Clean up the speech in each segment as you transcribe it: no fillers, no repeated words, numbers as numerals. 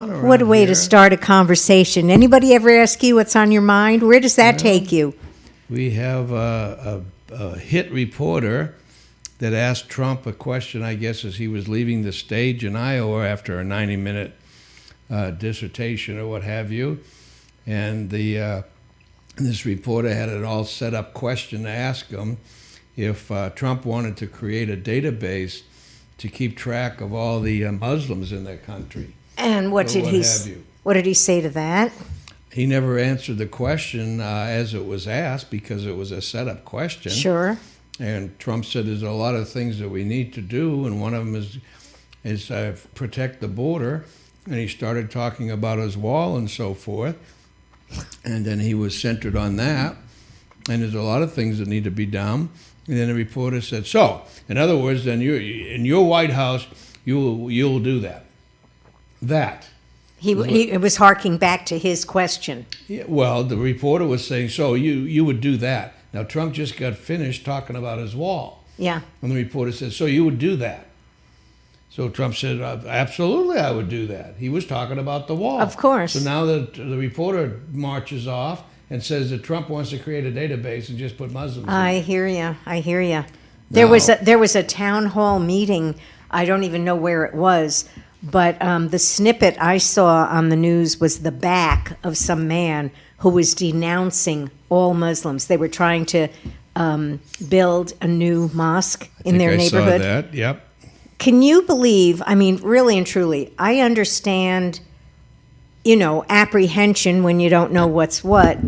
What a way to start a conversation. Anybody ever ask you what's on your mind? Where does that take you? We have a hit reporter that asked Trump a question, I guess, as he was leaving the stage in Iowa after a 90-minute dissertation or what have you. And this reporter had an all set up question to ask him if Trump wanted to create a database to keep track of all the Muslims in the country. And what did he say to that? He never answered the question as it was asked because it was a set-up question. Sure. And Trump said there's a lot of things that we need to do, and one of them is protect the border. And he started talking about his wall and so forth. And then he was centered on that. And there's a lot of things that need to be done. And then the reporter said, so, in other words, then you in your White House, you'll do that. That. He was harking back to his question. Yeah, well, the reporter was saying, so you would do that. Now, Trump just got finished talking about his wall. Yeah. And the reporter said, so you would do that. So Trump said, absolutely, I would do that. He was talking about the wall. Of course. So now the reporter marches off and says that Trump wants to create a database and just put Muslims in. I hear you. There was a town hall meeting. I don't even know where it was. But the snippet I saw on the news was the back of some man who was denouncing all Muslims. They were trying to build a new mosque in their neighborhood. I saw that, yep. Can you believe, I mean, really and truly, I understand, apprehension when you don't know what's what,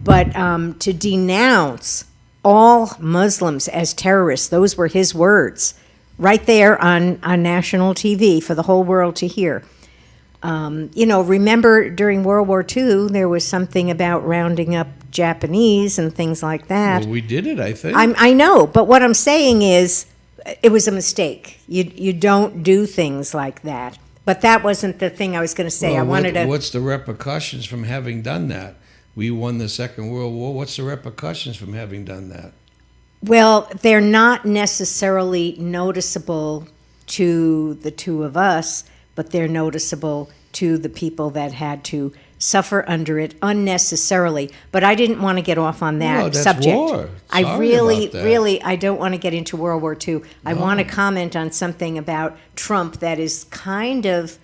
but to denounce all Muslims as terrorists, those were his words. Right there on national TV for the whole world to hear. Remember during World War II, there was something about rounding up Japanese and things like that. Well, we did it, I think. I know, but what I'm saying is it was a mistake. You don't do things like that. But that wasn't the thing I was going to say. Well, what's the repercussions from having done that? We won the Second World War. What's the repercussions from having done that? Well, they're not necessarily noticeable to the two of us, but they're noticeable to the people that had to suffer under it unnecessarily. But I didn't want to get off on that subject. War. I really, I don't want to get into World War II. I want to comment on something about Trump that is kind of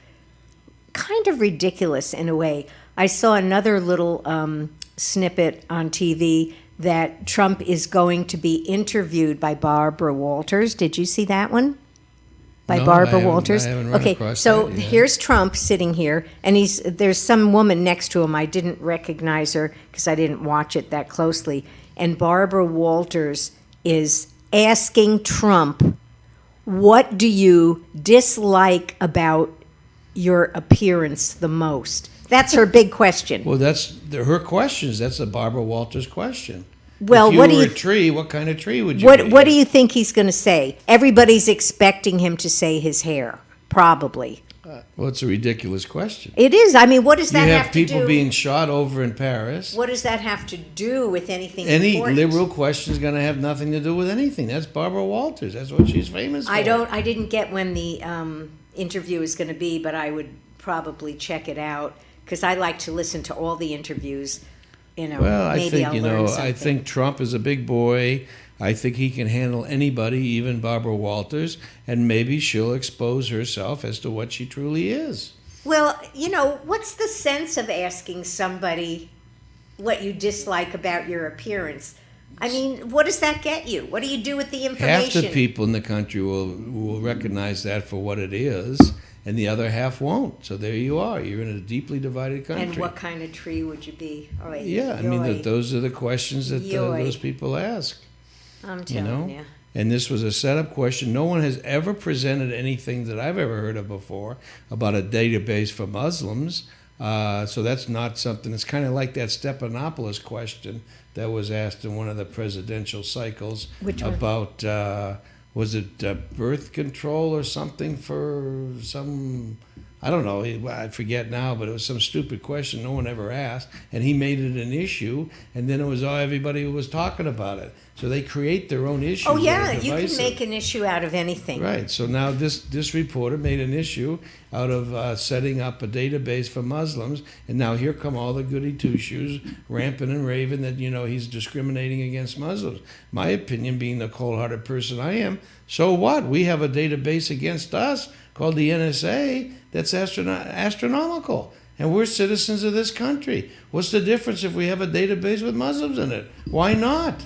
ridiculous in a way. I saw another little snippet on TV that Trump is going to be interviewed by Barbara Walters. Did you see that one? By Barbara Walters? I haven't run across so that yet. Here's Trump sitting here, and there's some woman next to him. I didn't recognize her because I didn't watch it that closely. And Barbara Walters is asking Trump, what do you dislike about your appearance the most? That's her big question. Well, that's her questions. That's a Barbara Walters question. Well, if you were a tree, what kind of tree would you be? What do you think he's going to say? Everybody's expecting him to say his hair, probably. Well, it's a ridiculous question. It is. I mean, what does that have to do? You have people being shot over in Paris. What does that have to do with anything Any important? liberal question is going to have nothing to do with anything. That's Barbara Walters. That's what she's famous for. I didn't get when the interview is going to be, but I would probably check it out because I like to listen to all the interviews. Well, maybe I'll learn something. I think Trump is a big boy. I think he can handle anybody, even Barbara Walters, and maybe she'll expose herself as to what she truly is. Well, what's the sense of asking somebody what you dislike about your appearance? I mean, what does that get you? What do you do with the information? Half the people in the country will recognize that for what it is, and the other half won't. So there you are. You're in a deeply divided country. And what kind of tree would you be? Those are the questions that those people ask. I'm telling you. And this was a setup question. No one has ever presented anything that I've ever heard of before about a database for Muslims. So that's not something. It's kind of like that Stephanopoulos question that was asked in one of the presidential cycles. Which one? About was it birth control or something for some, I don't know, I forget now, but it was some stupid question no one ever asked, and he made it an issue, and then it was everybody who was talking about it. So they create their own issues. Oh, that yeah, are you can divisive. make an issue out of anything. Right. So now this reporter made an issue out of setting up a database for Muslims, and now here come all the goody two-shoes ramping and raving that he's discriminating against Muslims. My opinion, being the cold-hearted person I am, so what? We have a database against us called the NSA that's astronomical, and we're citizens of this country. What's the difference if we have a database with Muslims in it? Why not?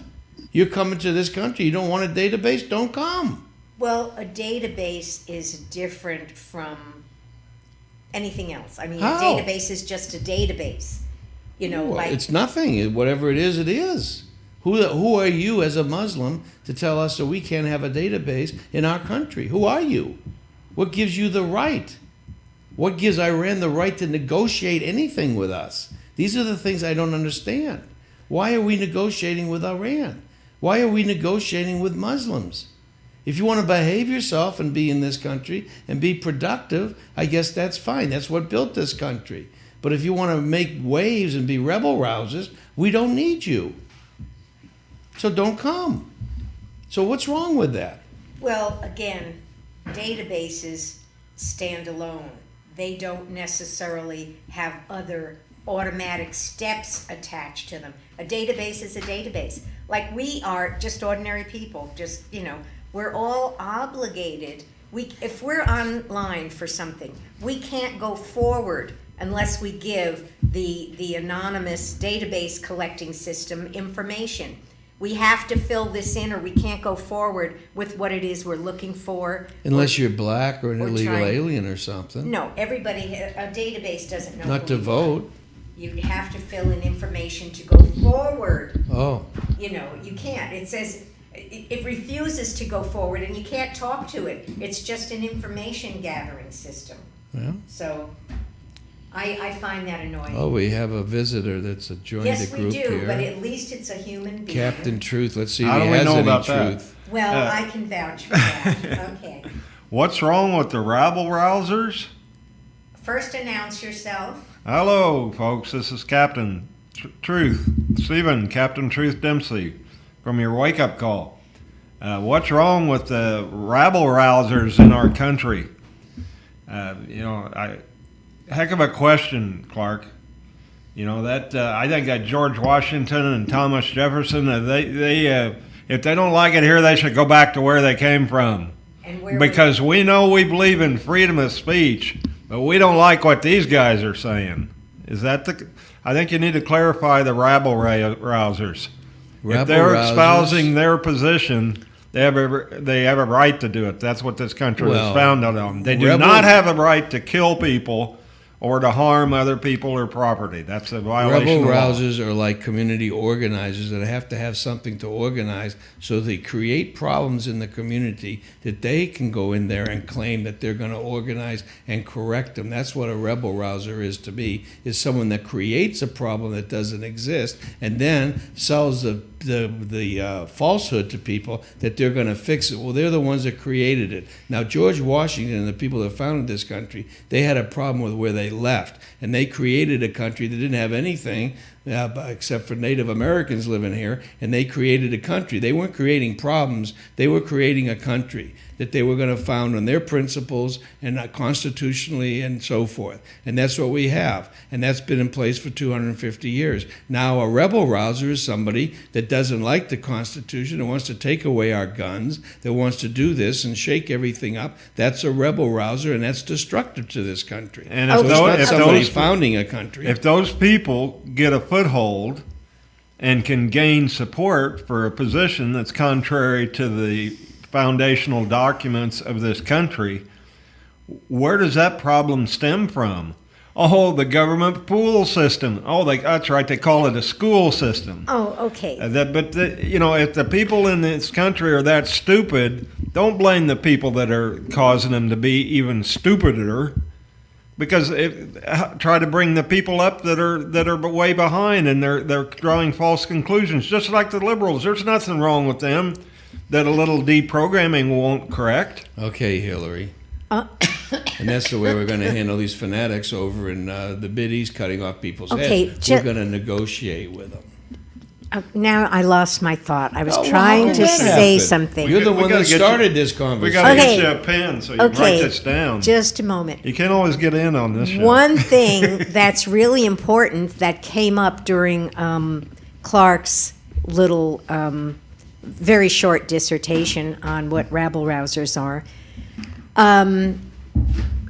You're coming to this country. You don't want a database? Don't come. Well, a database is different from anything else. I mean, How? a database is just a database. Well, it's nothing. Whatever it is, it is. Who are you as a Muslim to tell us that we can't have a database in our country? Who are you? What gives you the right? What gives Iran the right to negotiate anything with us? These are the things I don't understand. Why are we negotiating with Iran? Why are we negotiating with Muslims? If you want to behave yourself and be in this country and be productive, I guess that's fine. That's what built this country. But if you want to make waves and be rebel rousers, we don't need you. So don't come. So what's wrong with that? Well, again, databases stand alone. They don't necessarily have other automatic steps attached to them. A database is a database. Like, we are just ordinary people, we're all obligated. If we're online for something, we can't go forward unless we give the anonymous database collecting system information. We have to fill this in, or we can't go forward with what it is we're looking for. Unless you're black or an or illegal trying- alien or something. No, everybody, a database doesn't know. Not who to you are. vote. You have to fill in information to go forward. Oh. You can't. It says, it refuses to go forward, and you can't talk to it. It's just an information gathering system. Yeah. So I find that annoying. Oh, we have a visitor that's joined Yes, the we group do, here. but at least it's a human being. Captain Truth. Let's see if How he do we has know any about that? truth. Well, I can vouch for that. Okay. What's wrong with the rabble rousers? First, announce yourself. Hello, folks. This is Captain Truth, Stephen, Captain Truth Dempsey, from your wake-up call. What's wrong with the rabble rousers in our country? Heck of a question, Clark. I think that George Washington and Thomas Jefferson, they if they don't like it here, they should go back to where they came from. And where Because we know we believe in freedom of speech, but we don't like what these guys are saying. I think you need to clarify the rabble rousers. If they're espousing their position, they have a right to do it. That's what this country is founded on. They do not have a right to kill people or to harm other people or property. That's a violation of Rebel law. rousers are like community organizers that have to have something to organize, so they create problems in the community that they can go in there and claim that they're going to organize and correct them. That's what a rebel rouser is to be, is someone that creates a problem that doesn't exist and then sells the falsehood to people that they're going to fix it. Well, they're the ones that created it. Now, George Washington and the people that founded this country, they had a problem with where they left, and they created a country that didn't have anything except for Native Americans living here, and they created a country. They weren't creating problems. They were creating a country that they were going to found on their principles and constitutionally and so forth. And that's what we have. And that's been in place for 250 years. Now, a rebel rouser is somebody that doesn't like the Constitution, that wants to take away our guns, that wants to do this and shake everything up. That's a rebel rouser, and that's destructive to this country. And So if it's not if somebody those- founding a country. If those people get a foothold and can gain support for a position that's contrary to the foundational documents of this country, where does that problem stem from? Oh, the government pool system. Oh, that's right. They call it a school system. Oh, okay. If the people in this country are that stupid, don't blame the people that are causing them to be even stupider. Because try to bring the people up that are way behind, and they're drawing false conclusions, just like the liberals. There's nothing wrong with them that a little deprogramming won't correct. Okay, Hillary. And that's the way we're going to handle these fanatics over in the biddies, cutting off people's Okay, heads. We're going to negotiate with them. Now I lost my thought. I was Oh, well, trying how to did that say happen? something. You're the We one gotta that get you- started this We conversation. got to Okay. get you a pen so you can write this down. Just a moment. You can't always get in on this show. One thing that's really important that came up during Clark's little, very short dissertation on what rabble-rousers are,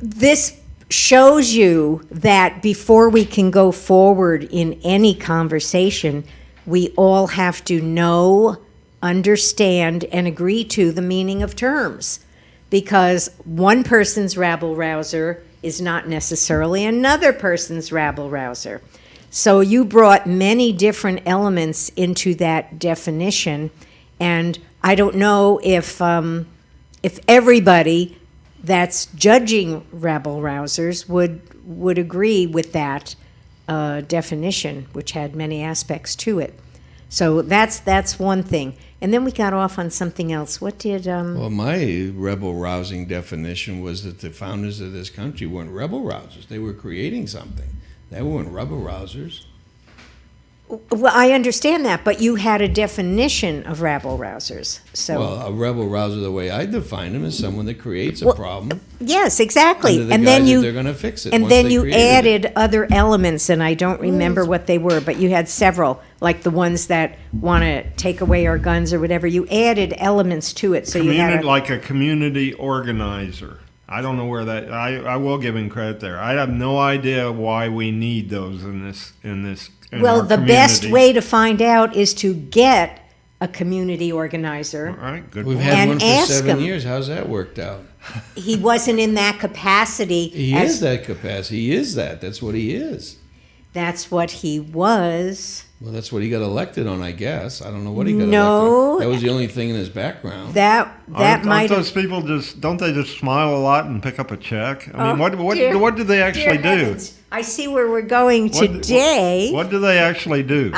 this shows you that before we can go forward in any conversation, we all have to know, understand, and agree to the meaning of terms. Because one person's rabble-rouser is not necessarily another person's rabble-rouser. So you brought many different elements into that definition, and I don't know if everybody that's judging rabble-rousers would agree with that definition, which had many aspects to it. So that's one thing. And then we got off on something else. What did... Well, my rebel-rousing definition was that the founders of this country weren't rebel-rousers. They were creating something. They weren't rebel-rousers. Well, I understand that, but you had a definition of rabble-rousers. So Well, a rebel-rouser, the way I define them, is someone that creates a Well, problem. yes, exactly. Under the And guise then that you they're going to fix it. and once then they you created it. added other elements, and I don't remember what they were, but you had several, like the ones that want to take away our guns or whatever. You added elements to it, so you had Like a community organizer. I don't know where that. I will give him credit there. I have no idea why we need those in this. well, our the best community. way to find out is to get a community organizer. All right, good We've point. had And one for ask 7 him. years. How's that worked out? He wasn't in that capacity. He as- is that capacity. He is that. That's what he is. That's what he was. Well, that's what he got elected on, I guess. I don't know what he got No. elected. That was the only thing in his background. That Aren't might have. those people don't they just smile a lot and pick up a check? I mean, Oh, dear- what do they actually dear do? heavens. I see where we're going What- today. What do they actually do?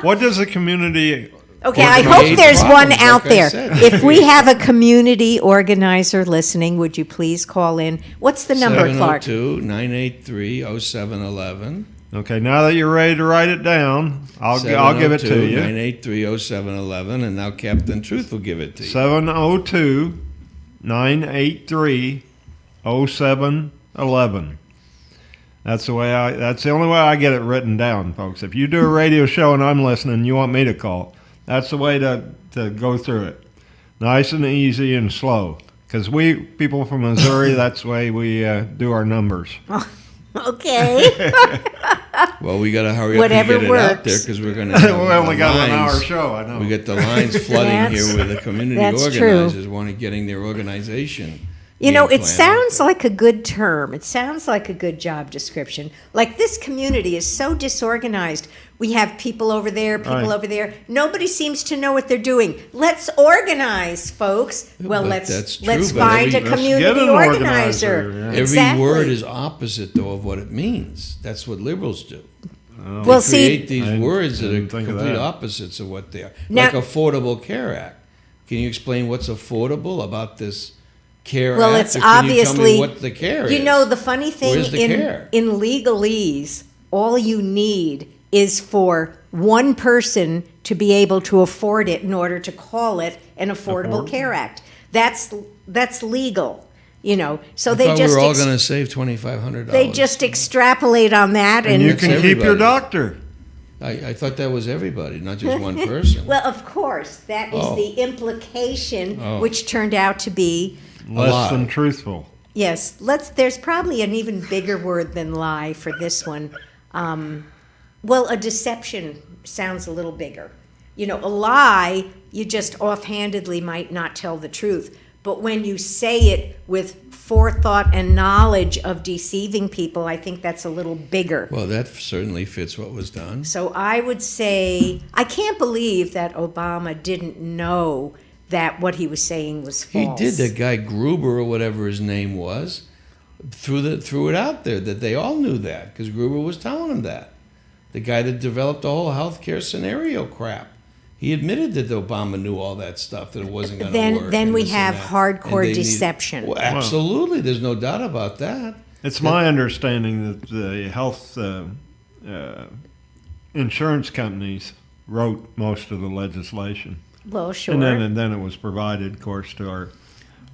What does a community? Okay, I Organize hope there's one problems, out like I there. said. If we have a community organizer listening, would you please call in? What's the number, Clark? 702-983-0711. Okay, now that you're ready to write it down, I'll give it to you. 983-0711, and now Captain Truth will give it to you. 702-983-0711. That's the way that's the only way I get it written down, folks. If you do a radio show and I'm listening, you want me to call. That's the way to go through it. Nice and easy and slow. Because we, people from Missouri, that's the way we do our numbers. Okay. Well, we got to hurry Whatever up and get it out works. there because we're going to. We only got an hour show, I know. We got the lines flooding That's- here with the community that's true. organizers wanting getting their organization. You know, game it plan. sounds like a good term. It sounds like a good job description. Like, this community is so disorganized. We have people over there, people Right. over there. Nobody seems to know what they're doing. Let's organize, folks. Well, But let's that's true, let's but find every- a Let's get community an organizer. organizer, yeah. Every Exactly. word is opposite, though, of what it means. That's what liberals do. Well, They create see, these I words that are didn't think of complete that. opposites of what they are. Now- Like Affordable Care Act. Can you explain what's affordable about this Care well, Act? it's Or can you tell obviously me what the care you is? know, the funny thing Where's the care? in legalese, all you need is for one person to be able to afford it in order to call it an Affordable Care Act. That's legal, you know. So I they thought just we were all going to save $2,500. they just extrapolate on that, And you and can It's keep your everybody. doctor. I thought that was everybody, not just one person. well, of course, that is Oh. the implication, Oh. which turned out to be. Less lie. than truthful. Yes, there's probably an even bigger word than lie for this one. Well, a deception sounds a little bigger. You know, a lie, you just offhandedly might not tell the truth. But when you say it with forethought and knowledge of deceiving people, I think that's a little bigger. Well, that certainly fits what was done. So I would say, I can't believe that Obama didn't know that what he was saying was He false. did. That guy Gruber or whatever his name was threw it out there that they all knew that because Gruber was telling him that. The guy that developed the whole healthcare scenario crap. He admitted that Obama knew all that stuff, that it wasn't going to work. Then and we this and have that. hardcore And they deception. Well, absolutely. There's no doubt about that. It's my understanding that the health insurance companies wrote most of the legislation. Well, sure. And then it was provided, of course, to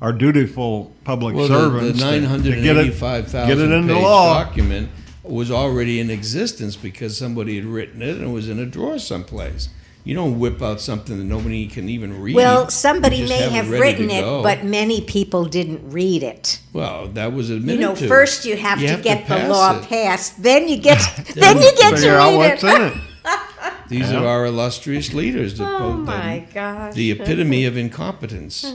our dutiful public Well, servants the to get it 985,000 into page law. document was already in existence because somebody had written it and it was in a drawer someplace. You don't whip out something that nobody can even read. Well, somebody You just may have have ready written to it, go. but many people didn't read it. Well, that was You admitted know, to. first you have to get the pass law it. passed, then you get then you get to Figure out read what's it. in it. These Yeah. are our illustrious leaders. That Oh both my gosh! The epitome of incompetence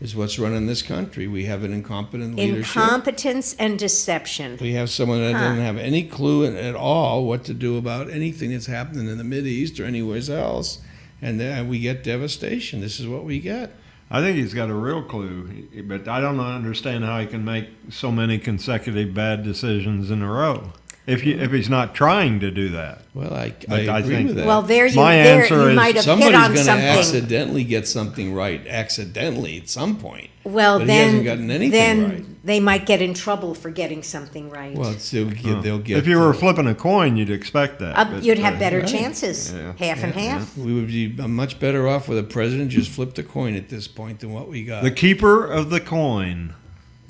is what's running this country. We have an incompetent leadership. Incompetence and deception. We have someone that doesn't have any clue at all what to do about anything that's happening in the Mideast or anywhere else, and then we get devastation. This is what we get. I think he's got a real clue, but I don't understand how he can make so many consecutive bad decisions in a row. If he's not trying to do that. Well, I But I agree think- with that. Well, there My answer is might have hit Somebody's on going to something. accidentally get something right, accidentally at some point. Well, but then, he hasn't gotten anything then right. they might get in trouble for getting something right. Well, they'll get. If you were flipping a coin, you'd expect that. but, You'd have better right. chances, Yeah. half and half. We would be much better off with a president just flipped a coin at this point than what we got. The keeper of the coin.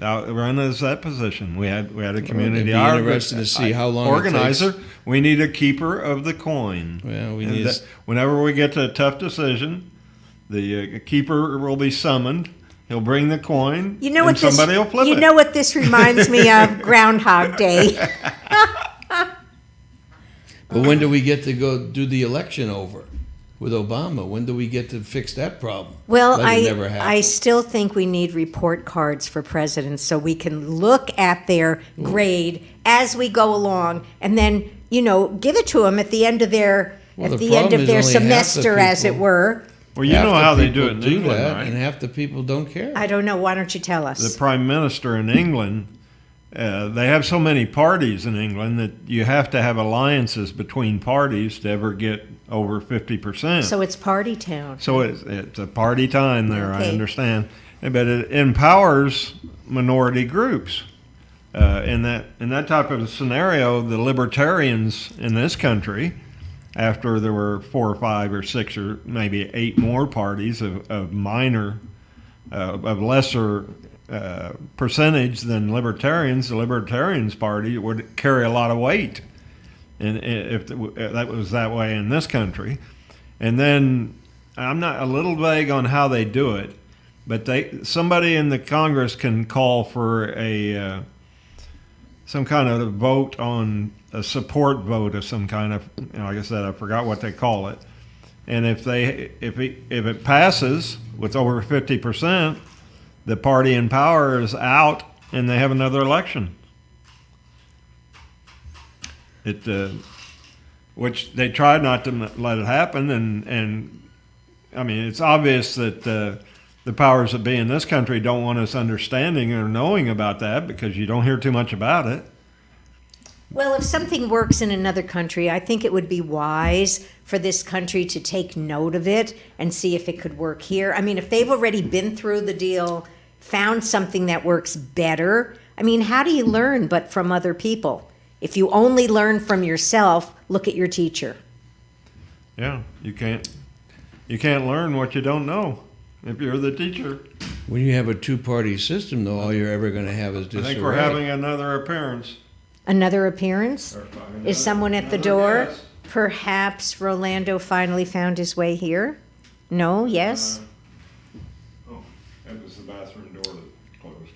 Run as that position. We had a community it'd be interesting to see how long it organizer. takes. We need a keeper of the coin. Well, we And need. whenever we get to a tough decision, the keeper will be summoned. He'll bring the coin. You know and what this? somebody will flip You it. know what this reminds me of? Groundhog Day. But when do we get to go do the election over with Obama? When do we get to fix that problem? Well, Let it never happen. I still think we need report cards for presidents so we can look at their grade as we go along, and then give it to them at the end of their Well, the end problem of is their only half the semester, as it people- were. Well, you Half know the how they people do it in do England, that, right? and half the people don't care. I don't know. Why don't you tell us? The prime minister in England, they have so many parties in England that you have to have alliances between parties to ever get over 50%. So it's party town. So it's a party time there, I Okay. understand. But it empowers minority groups. In that type of scenario, the libertarians in this country, after there were 4 or 5 or 6 or maybe 8 more parties of lesser percentage than libertarians, the Libertarians Party would carry a lot of weight. And if that was that way in this country. And then I'm not a little vague on how they do it, but somebody in the Congress can call for some kind of vote on a support vote of some kind of, like I said, I forgot what they call it. And if it passes with over 50%, the party in power is out and they have another election. Which they tried not to let it happen, and I mean, it's obvious that the powers that be in this country don't want us understanding or knowing about that because you don't hear too much about it. Well, if something works in another country, I think it would be wise for this country to take note of it and see if it could work here. I mean, if they've already been through the deal, found something that works better, I mean, how do you learn but from other people? If you only learn from yourself, look at your teacher. Yeah, you can't learn what you don't know if you're the teacher. When you have a two-party system, though, all you're ever going to have is disarray. I think we're having another appearance. Another appearance? Is someone at the door? Yes. Perhaps Rolando finally found his way here? No? Yes? Oh, that was the bathroom door that closed.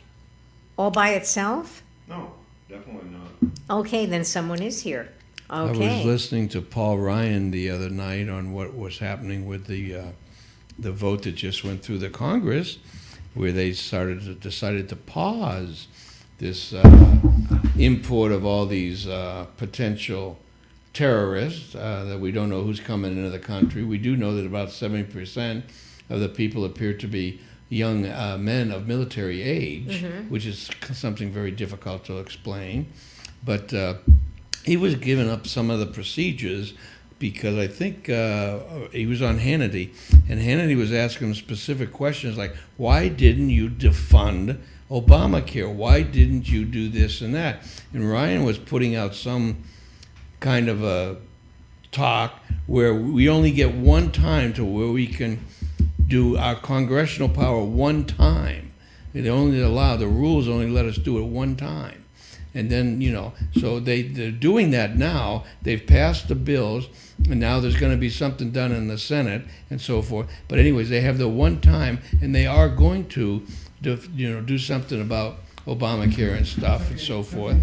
All by itself? No, definitely not. Okay, then someone is here. I was Okay. listening to Paul Ryan the other night on what was happening with the vote that just went through the Congress, where they decided to pause this import of all these potential terrorists that we don't know who's coming into the country. We do know that about 70% of the people appear to be young men of military age, which is something very difficult to explain. But he was giving up some of the procedures because I think he was on Hannity, and Hannity was asking him specific questions like, why didn't you defund Obamacare? Why didn't you do this and that? And Ryan was putting out some kind of a talk where we only get one time to where we can do our congressional power one time. They only allow, the rules only let us do it one time. And then, so they're doing that now. They've passed the bills, and now there's going to be something done in the Senate and so forth. But anyways, they have the one time, and they are going to do something about Obamacare and stuff and so forth.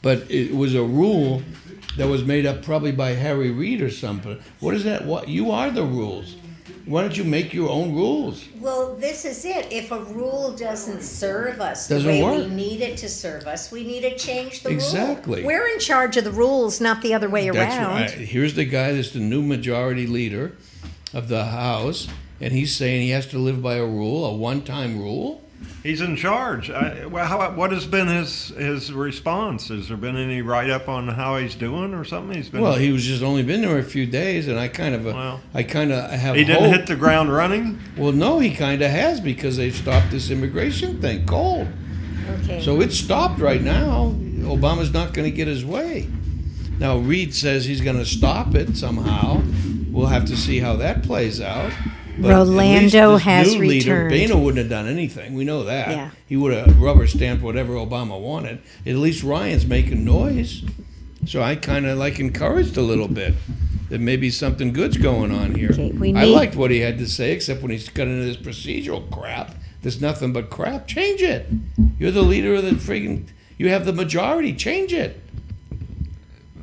But it was a rule that was made up probably by Harry Reid or something. What is that? What, you are the rules. Why don't you make your own rules? Well, this is it. If a rule doesn't serve us the Doesn't way work. we need it to serve us, we need to change the rule. Exactly. We're in charge of the rules, not the other way That's around. right. Here's the guy that's the new majority leader of the House, and he's saying he has to live by a rule, a one-time rule. He's in charge. What has been his response? Has there been any write-up on how he's doing or something? Well, he was just only been there a few days, and I kind of have. He didn't hope. hit the ground running. Well, no, he kind of has, because they've stopped this immigration thing cold. Okay. So it's stopped right now. Obama's not going to get his way. Now, Reid says he's going to stop it somehow. We'll have to see how that plays out. But Rolando at least this has new leader, returned. Boehner wouldn't have done anything. We know that. Yeah. He would have rubber stamped whatever Obama wanted. At least Ryan's making noise. So I kind of encouraged a little bit that maybe something good's going on here. Okay, I liked what he had to say, except when he got into this procedural crap. There's nothing but crap. Change it. You're the leader of the friggin'. You have the majority. Change it.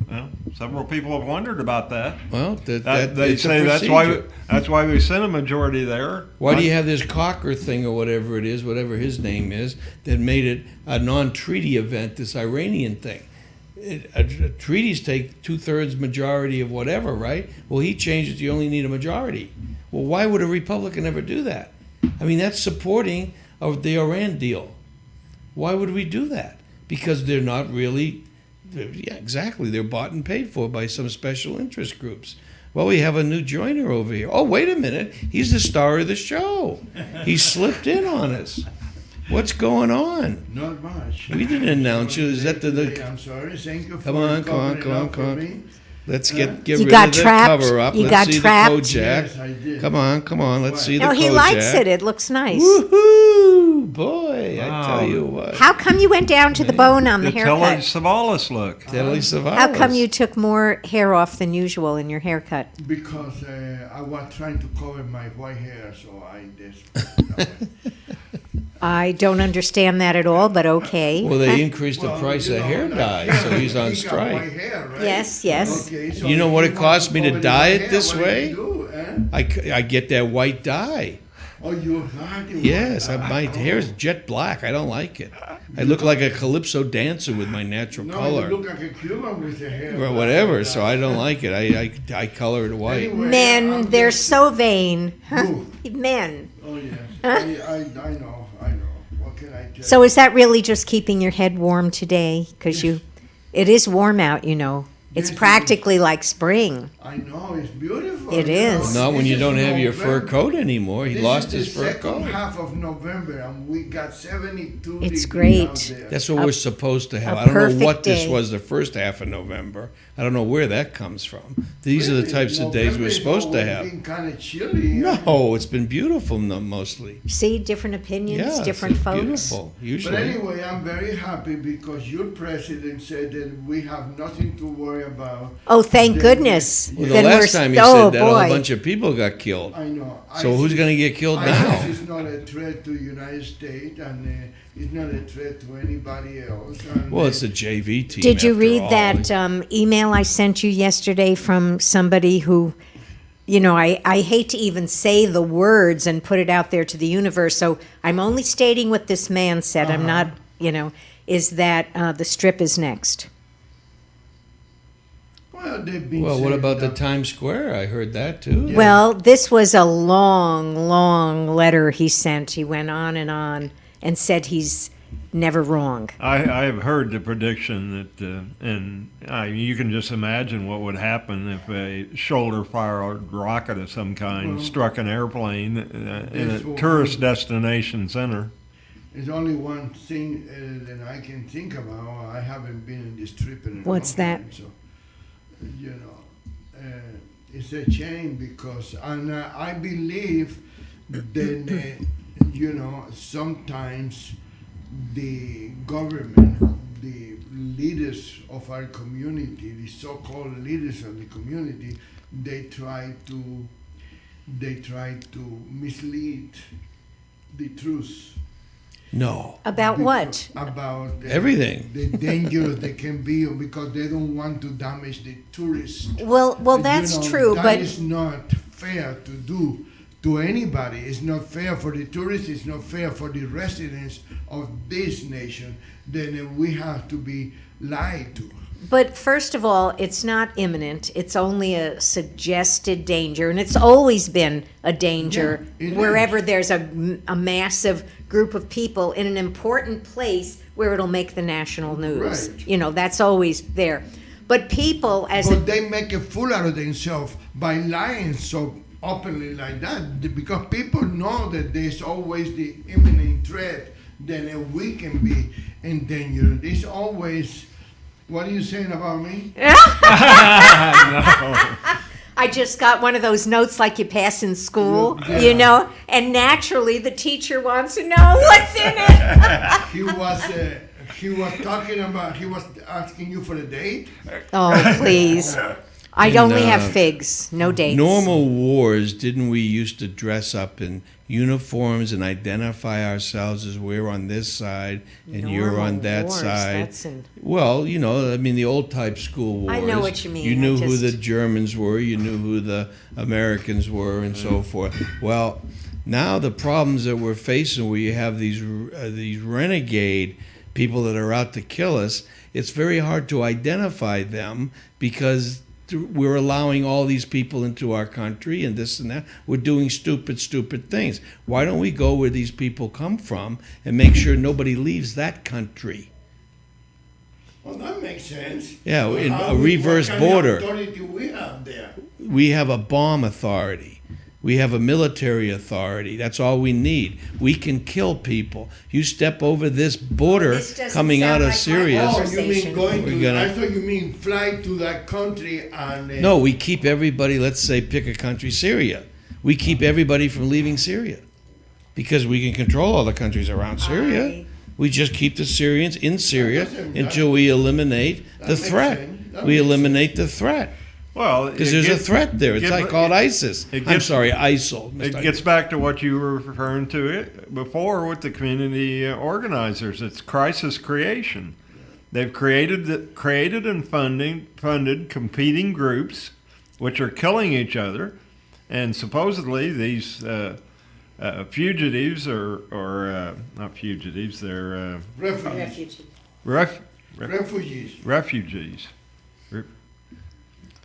Well, several people have wondered about that. Well, They it's a say procedure. that's why we sent a majority there. Why do you have this Cocker thing or whatever it is, whatever his name is, that made it a non-treaty event, this Iranian thing? Treaties take 2/3 majority of whatever, right? Well, he changed it, you only need a majority. Well, why would a Republican ever do that? I mean, that's supporting of the Iran deal. Why would we do that? Because they're not really, yeah, exactly, they're bought and paid for by some special interest groups. Well, we have a new joiner over here. Oh, wait a minute. He's the star of the show. He slipped in on us. What's going on? Not much. We didn't announce you. Is that the... I'm sorry. Thank you for Come on. covering up for me. Let's get You rid got of the trapped? cover up. You Let's got see trapped? the Kojak. Yes, I did. Come on. Let's see the No, Kojak. he likes it. It looks nice. Woohoo! Boy, I Wow. tell you what. How come you went down to the bone on the The Telly haircut? Savalas look. Telly Savalas. How come you took more hair off than usual in your haircut? Because I was trying to cover my white hair, so I did. I don't understand that at all, but okay. Well, they increased the price of hair dye, so he's on White strike. hair, right? Yes, yes. Okay, so You know what if it you costs want me to cover dye your it hair, this what do way? you do, eh? I get that white dye. Oh, you got it. Yes, my hair's jet black. I don't like it. I look like a calypso dancer with my natural No, color. you look like a Cuban with the hair. Or whatever, so I don't like it. I color it white. Anyway, Men, I'm they're just- so vain. Who? Men. Oh, yes. I know. What can I tell So is that really just keeping your head warm today? Because it is warm out, you know. It's Yes, it practically like spring. I know, it's beautiful. It you is. know. Not when This you is don't have your fur November. coat anymore. He This lost is his the fur second coat. half of November, and we got 72 It's degrees great. out there. That's what we're supposed to have. a I don't know perfect what this day. was the first half of November. I don't know where that comes from. These are the Really, types of days November we're is supposed to always have. been kind of chilly. No, it's been beautiful mostly. See, different opinions, Yeah, different it's folks. beautiful. But Usually. anyway, I'm very happy because your president said that we have nothing to worry about. Oh, thank Then goodness. Well, the Then last time he oh, said that, a whole boy. bunch of people got killed. I know. So who's going to get killed now? ISIS is not a threat to the United States, and it's not a threat to anybody else. And, Well, it's a JV team. Did you after read all. that email I sent you yesterday from somebody who, I hate to even say the words and put it out there to the universe, so I'm only stating what this man said. I'm not, is that the strip is next. Well, they've been Well, what saying about the that. Times Square? I heard that too. Yeah. Well, this was a long, long letter he sent. He went on and said he's never wrong. I have heard the prediction that, and you can just imagine what would happen if a shoulder-fired rocket of some kind Well, struck an airplane in this a will- tourist destination center. There's only one thing that I can think about. I haven't been in this trip in a What's long that? time, so, it's a shame because, and I believe that sometimes the government, the leaders of our community, the so-called leaders of the community, they try to mislead the truth. No. About what? About Everything. the dangers that can be because they don't want to damage the tourists. Well, that's true, that but is not fair to do to anybody. It's not fair for the tourists. It's not fair for the residents of this nation. Then we have to be lied to. But first of all, it's not imminent. It's only a suggested danger, and it's always been a danger Yeah, it wherever is. there's a massive group of people in an important place where it'll make the national news. Right. That's always there. But people, But they make a fool out of themselves by lying so openly like that because people know that there's always the imminent threat that we can be in danger. There's always. What are you saying about me? I just got one of those notes like you pass in school, Yeah. and naturally the teacher wants to know what's in it. He was talking about. He was asking you for a date. Oh, please. I And, only have figs, no dates. Normal wars, didn't we used to dress up in uniforms and identify ourselves as we're on this side and you're Normal on that wars, side? that's in- Well, the old type school wars. I know what you mean, You knew I who the just- Germans were, you knew who the Americans were, and so forth. Well, now the problems that we're facing, where you have these renegade people that are out to kill us, it's very hard to identify them because we're allowing all these people into our country and this and that. We're doing stupid things. Why don't we go where these people come from and make sure nobody leaves that country? Well, that makes sense. Yeah, But in how a reverse what kind border. of authority we have there? We have a bomb authority. We have a military authority. That's all we need. We can kill people. You step over this border This doesn't coming sound out of like my Syria. Oh, conversation. you mean going We're to? gonna- I thought you mean fly to that country and. No, we keep everybody, let's say, pick a country, Syria. We keep everybody from leaving Syria because we can control all the countries around Syria. We just keep the Syrians in Syria until we eliminate the makes threat. sense. That We makes eliminate the threat Well, because there's a threat there. It's like called ISIS. it I'm gets- sorry, ISIL. It gets back to what you were referring to it before with the community organizers. It's crisis creation. They've created and funded competing groups, which are killing each other, and supposedly these fugitives or not fugitives, they're Refugees. refugees. Refugees.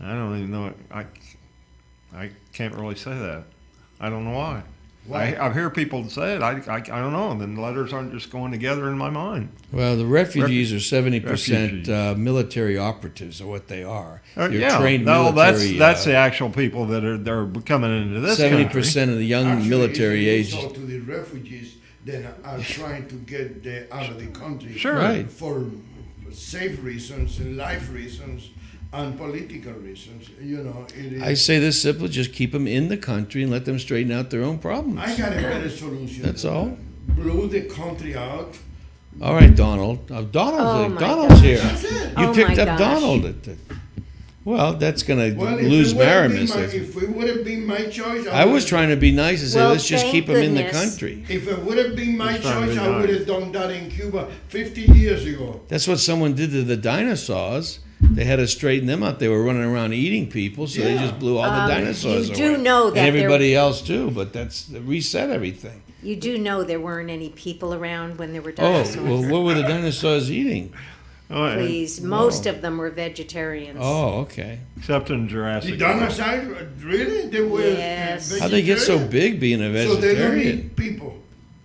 I don't even know. I can't really say that. I don't know why. I hear people say it. I don't know. And then the letters aren't just going together in my mind. Well, the refugees are 70% Refugees. military operatives, are what they are. They're Yeah, trained no, military. that's the actual people that are coming into this 70% of the young Actually, military it's age. also to the refugees that are trying to get out of the country. Sure. Right. For safe reasons, and life reasons, and political reasons. It is. I say this simple: just keep them in the country and let them straighten out their own problems. I got a better solution. That's than all. that. Blow the country out. All right, Donald. Donald's Oh, my Donald's gosh. here. That's it. You Oh, picked my up gosh. Donald. Well, that's going to Well, lose if Maramis. it would have been my choice, I was trying to be nice and say, Well, let's just thank keep them in the goodness. country. If it would have been my It's trying to choice, be I would nice. have done that in Cuba 50 years ago. That's what someone did to the dinosaurs. They had to straighten them out. They were running around eating people, so they Yeah. just blew all the dinosaurs you away. do know that and there- everybody else too, but that's reset everything. You do know there weren't any people around when there were Oh, dinosaurs. well, what were the dinosaurs eating? Oh, and- Please, most of them were vegetarians. Oh, okay. Except in The Jurassic. dinosaurs, really? They were Yes. How'd they get so vegetarian? big being a So they don't vegetarian? eat people.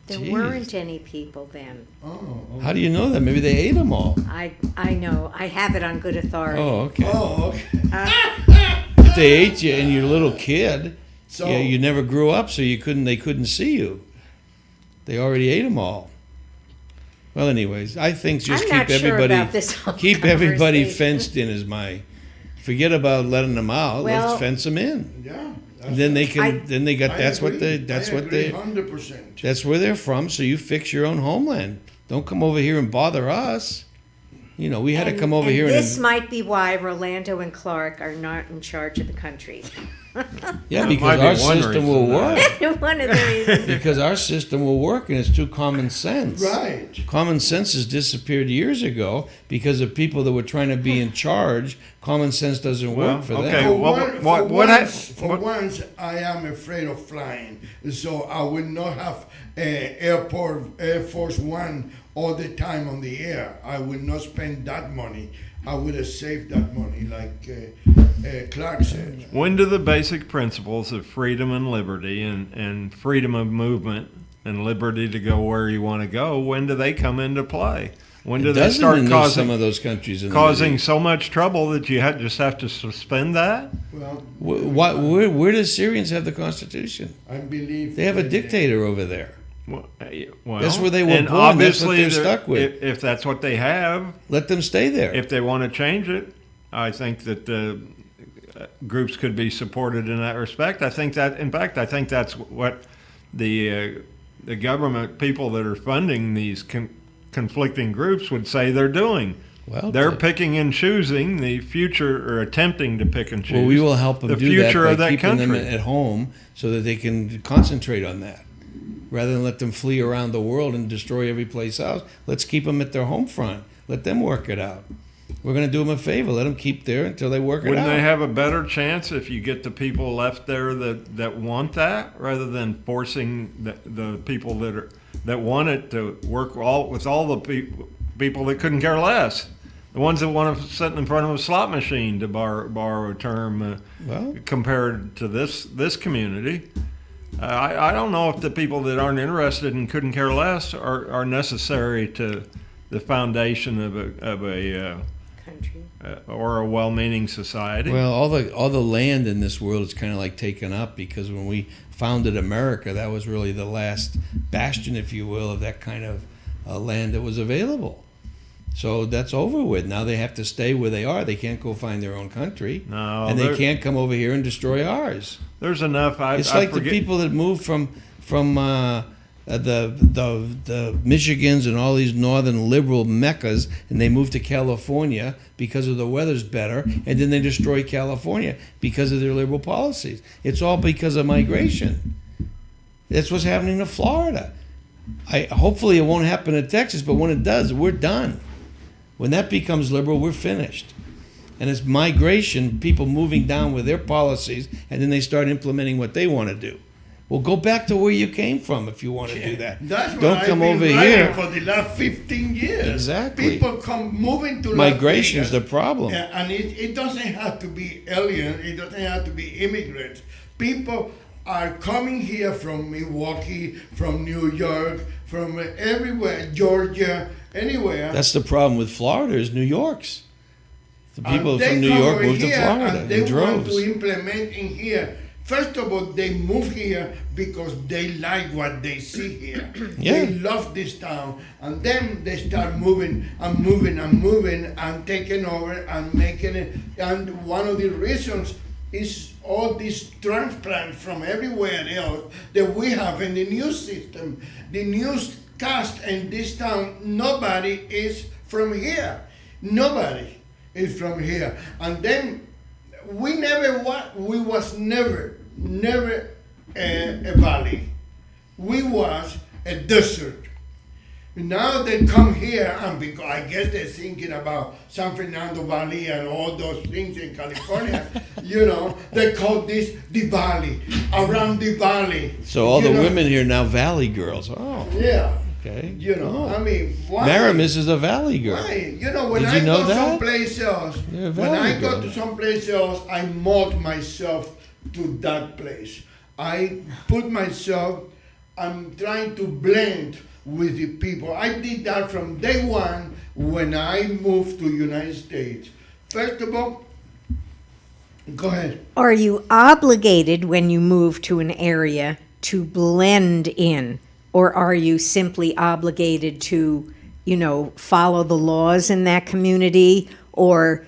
There Jeez. weren't any people then. Oh, How do you know that? Maybe they ate them all. I know. I have it on good authority. Oh, okay. oh, okay. If they ate you and you're a little kid, So yeah, you never grew up, so they couldn't see you. They already ate them all. Well, anyways, I think just I'm not keep sure everybody about this whole keep everybody conversation. fenced in is my Forget about letting them out. Well- Let's fence them in. Yeah. And then they can. I- then they got. I That's what agree. they. That's I what agree they. 100%. That's where they're from. So you fix your own homeland. Don't come over here and bother us. You know, we had to come over and here this and. might be why Rolando and Clark are not in charge of the country. Yeah, That because might be our one system will reason. work. One of the reasons. Because our system will work, and it's too common sense. Right. Common sense has disappeared years ago because of people that were trying to be in charge. Common sense doesn't Well, work for okay. them. For, what- one, what- for, what I- once, for what- once, I am afraid of flying, so I will not have Air Force One all the time on the air. I will not spend that money. I would have saved that money, like Clark said. When do the basic principles of freedom and liberty and freedom of movement and liberty to go where you want to go, when do they come into play? When do It they doesn't start in some causing of those countries in the causing Middle East. so much trouble that you just have to suspend that? Well, Where do Syrians have the Constitution? I believe They have a that, dictator over there. Well, That's where they were and born. That's what obviously they're stuck with. If that's what they have, Let them stay there. if they want to change it, I think that the groups could be supported in that respect. I think that, in fact, I think that's what the government people that are funding these conflicting groups would say they're doing. Well, They're picking and choosing the future, or attempting to pick and choose. Well, we will help them the do that future by of that keeping them country. at home so that they can concentrate on that, rather than let them flee around the world and destroy every place else. Let's keep them at their home front. Let them work it out. We're going to do them a favor. Let them keep there until they work it Wouldn't out. they have a better chance if you get the people left there that want that, rather than forcing the people that want it to work with all the people that couldn't care less? The ones that want to sit in front of a slot machine, to borrow a term, Well- compared to this community. I don't know if the people that aren't interested and couldn't care less are necessary to the foundation of a Country. or a well-meaning society. Well, all the land in this world is kind of like taken up, because when we founded America, that was really the last bastion, if you will, of that kind of land that was available. So that's over with. Now they have to stay where they are. They can't go find their own country, No, and they there- can't come over here and destroy ours. There's enough. It's I like the forget- people that moved from the Michigans and all these northern liberal meccas, and they moved to California because of the weather's better, and then they destroy California because of their liberal policies. It's all because of migration. That's what's happening to Florida. Hopefully it won't happen to Texas, but when it does, we're done. When that becomes liberal, we're finished. And it's migration, people moving down with their policies, and then they start implementing what they want to do. Well, go back to where you came from if you want to do that. That's what Don't I've come been over writing here. for the last 15 years. Exactly. People come moving to Migration Las is the Vegas, problem. and it doesn't have to be alien. It doesn't have to be immigrants. People are coming here from Milwaukee, from New York, from everywhere, Georgia, anywhere. That's the problem with Florida is New York's. The And people they from New come York over move to here Florida and they in want droves. to implement in here. First of all, they move here because they like what they see here. Yeah. They love this town, and then they start moving and moving and moving and taking over and making it. And one of the reasons is all these transplants from everywhere else that we have in the news system. The newscast in this town, nobody is from here. Nobody is from here. And then we was never a valley. We was a desert. Now they come here, and because I guess they're thinking about San Fernando Valley and all those things in California, they call this the valley, around the valley. So all the women here now valley girls. Oh, Yeah. okay. I mean, why? Maramis is a valley girl. Why? When Did I you know go that? someplace else, You're a when valley I go girl. to someplace else, I mold myself to that place. I put myself, I'm trying to blend with the people. I did that from day one when I moved to United States. First of all, go ahead. Are you obligated when you move to an area to blend in, or are you simply obligated to, follow the laws in that community, or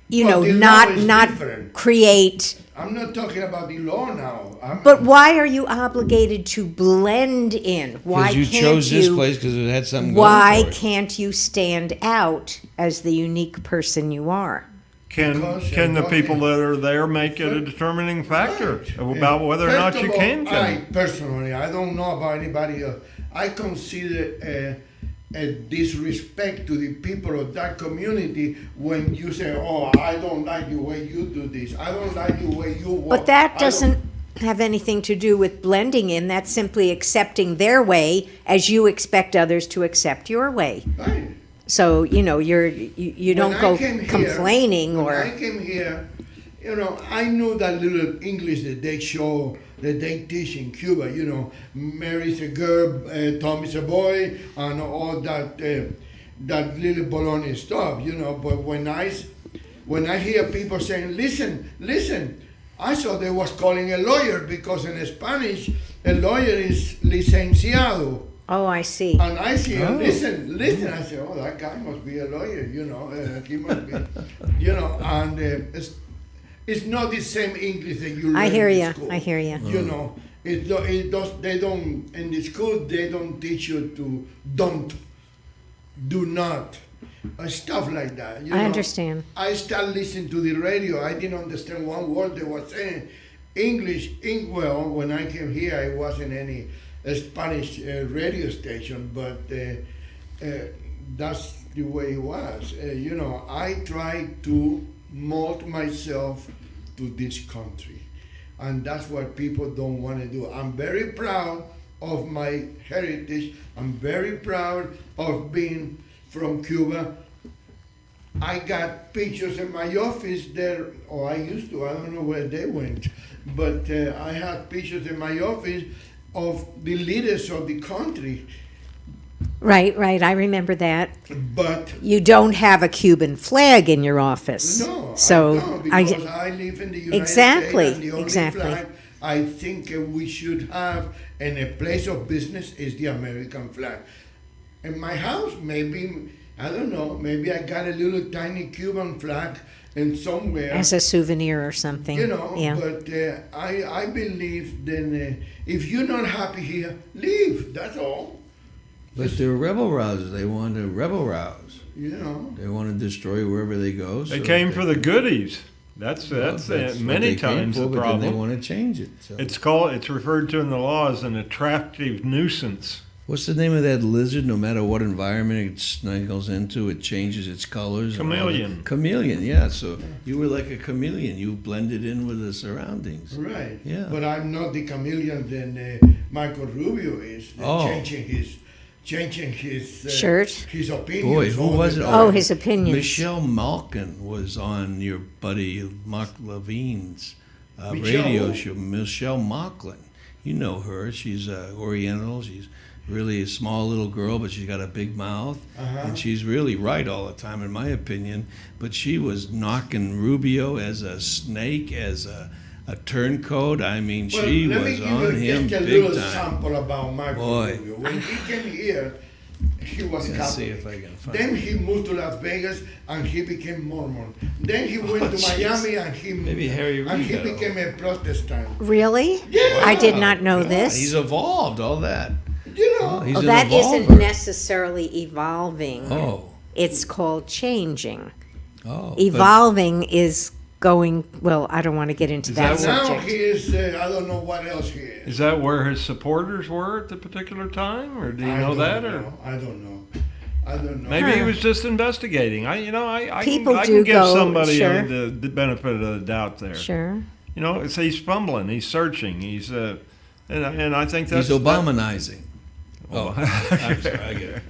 Well, the law not is not different. create. I'm not talking about the law now. But why are you obligated to blend in? Why Because you can't chose this you? place because it had something Why going for it. can't you stand out as the unique person you are? Can the people that are there make it a determining factor Right. about whether or First not of you all, can I come? personally, I don't know about anybody else. I consider a disrespect to the people of that community when you say, "Oh, I don't like the way you do this. I don't like the way you walk." But that I don't-" doesn't have anything to do with blending in. That's simply accepting their way as you expect others to accept your way. Right. So, you don't When go I came here- complaining when or. I came here, I knew that little English that they show, that they teach in Cuba. Mary's a girl, Tommy's a boy, and all that that little bologna stuff. But when I hear people saying, listen, I thought they was calling a lawyer because in Spanish a lawyer is licenciado. Oh, I see. And I see, Oh. listen. I say, oh, that guy must be a lawyer, he must be, and it's not the same English that you learn I hear in ya. school. I hear ya. They don't, in the school, they don't teach you to don't, do not, stuff like that. I understand. I started listening to the radio. I didn't understand one word they were saying. English, when I came here, I wasn't any Spanish radio station, but that's the way it was. I tried to mold myself to this country, and that's what people don't want to do. I'm very proud of my heritage. I'm very proud of being from Cuba. I got pictures in my office there, or I used to, I don't know where they went, but I had pictures in my office of the leaders of the country. Right. I remember that. But You don't have a Cuban flag in your office. no, So I don't, because I live in the United Exactly, States, and the only exactly. flag I think we should have in a place of business is the American flag. In my house, maybe, I don't know, maybe I got a little tiny Cuban flag in somewhere. as a souvenir or something. Yeah. But I believe then if you're not happy here, leave. That's all. But they're rebel rousers. They want to rebel rouse. They want to destroy wherever they go. They so came that for the goodies. That's what many they came times for, the but then they problem. want to change it. So. It's referred to in the law as an attractive nuisance. What's the name of that lizard? No matter what environment it snuggles into, it changes its colors. and all that? Chameleon. Chameleon, yeah. So you were like a chameleon. You blended in with the surroundings. Right. Yeah. But I'm not the chameleon than Marco Rubio is. Oh. Changing his Shirt? his opinions. Boy, who all was the it? time. Oh, his opinions. Michelle Malkin was on your buddy Mark Levine's Michelle radio who? show. Michelle Malkin. You know her. She's Oriental. She's really a small little girl, but she's got a big mouth. Uh-huh. And she's really right all the time, in my opinion. But she was knocking Rubio as a snake, as a turncoat. I mean, Well, she let me was give on you him just a big little time. sample about Marco Boy. Rubio. When he came here, he was Let's see Catholic. if I can find Then it. he moved to Las Vegas and he became Mormon. Then he went to jeez. Miami and he Maybe Harry and Reid he got became a Protestant. Really? Yeah. I did not know Yeah, this. He's evolved, all that. He's Oh, an that evolver. isn't necessarily evolving. Oh, It's called changing. oh. but- Evolving is going, well, I don't want to get into Is that that Now subject. he is, I don't know what else he is. Is that where his supporters were at the particular time, or do you I know don't that, or know. I don't know. maybe he Huh. was just investigating? I People can do give go- somebody sure. the benefit of the doubt there. Sure. It's he's fumbling, he's searching, he's and I think that's He's Obamanizing. Oh, I'm sorry. I get it.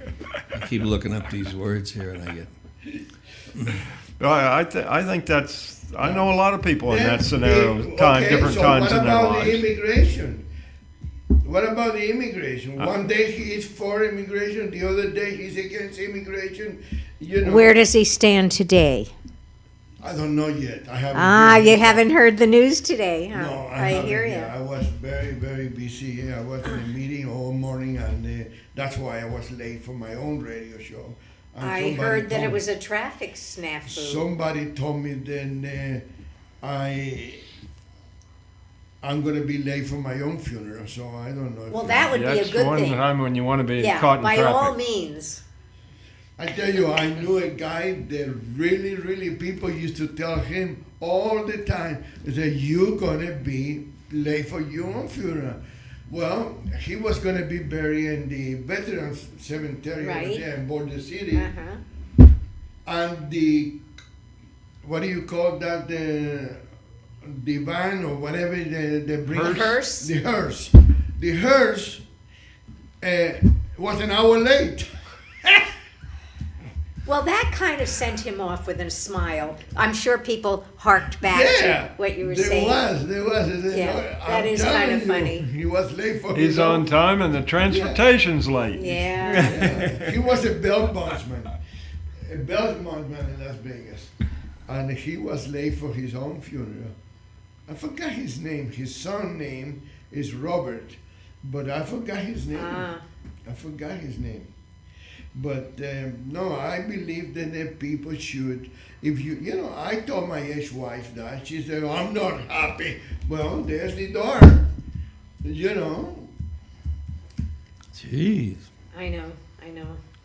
I keep looking up these words here, and I get. I think that's. I know a lot of people in Then that scenario, different so times what in their about lives. the immigration? What about the immigration? One day he is for immigration, the other day he's against immigration. Where does he stand today? I don't know yet. I haven't. You haven't heard the news today, huh? No, I haven't hear yet. you. I was very, very busy. I was in a meeting all morning, and that's why I was late for my own radio show. And I somebody heard that told it me- was a traffic snafu. Somebody told me then I'm gonna be late for my own funeral, so I don't know. Well, that would be a That's good one thing. time when you want to be Yeah, caught in by traffic. all means. I tell you, I knew a guy that really people used to tell him all the time, they say, you're gonna be late for your own funeral. Well, he was gonna be buried in the Veterans Cemetery over Right. there in Boulder City. Uh-huh. And what do you call that, the van or whatever they bring? Hearse. The hearse. The hearse was an hour late. Well, that kind of sent him off with a smile. I'm sure people harked back to what you were saying. There was. I said, Yeah, "No, that I'm is telling kind of you, funny. He was late for He's his on own- time and the transportation's late. Yeah. He was a bell bondsman. A bell bondsman in Las Vegas. And he was late for his own funeral. I forgot his name. His son's name is Robert. But I forgot his name. Ah. I forgot his name. But no, I believe that the people should, if you know, I told my ex-wife that. She said, I'm not happy. Well, there's the door. You know, Jeez. I know.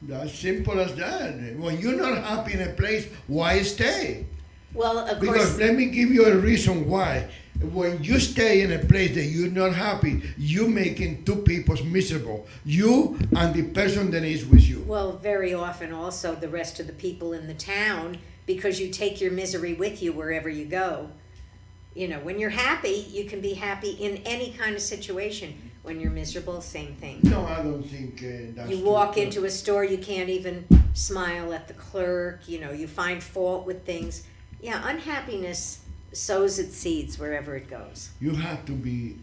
that's simple as that. When you're not happy in a place, why stay? Well, of Because course, let me give you a reason why. When you stay in a place that you're not happy, you're making two people miserable. You and the person that is with you. well, very often also the rest of the people in the town, because you take your misery with you wherever you go. You know, when you're happy, you can be happy in any kind of situation. When you're miserable, same thing. No, I don't think that's You true. walk into a store, you can't even smile at the clerk, you know, you find fault with things. Yeah, unhappiness sows its seeds wherever it goes. You have to be